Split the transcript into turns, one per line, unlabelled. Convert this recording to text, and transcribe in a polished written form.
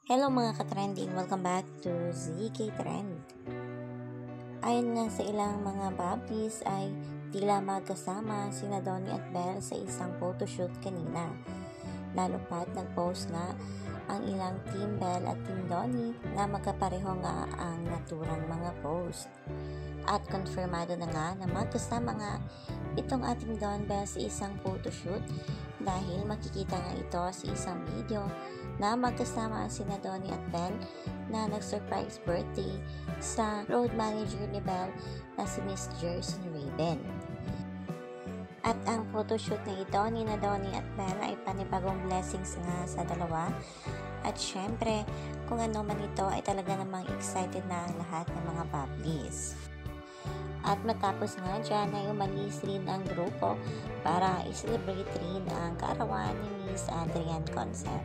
Hello mga ka-trending, welcome back to ZK Trend. Ayon nga sa ilang mga bablis ay tila magkasama sina Donnie at Belle sa isang photoshoot kanina. Lalo pat nag-post nga ang ilang Team Belle at Team Donnie na magkapareho nga ang naturang mga post. At konfirmado na nga na magkasama nga itong ating Don Belle sa isang photoshoot dahil makikita nga ito sa isang video na magkasama sina Donnie at Belle na nag-surprise birthday sa road manager ni Belle na si Miss Jerson Raven. At ang photoshoot na ito ni na Donnie at Belle ay panibagong blessings nga sa dalawa. At syempre, kung ano man ito ay talaga namang excited na ang lahat ng mga bablis. At matapos nga dyan ay umalis rin ang grupo para i-celebrate rin ang kaarawan ni Miss Adrian Concept.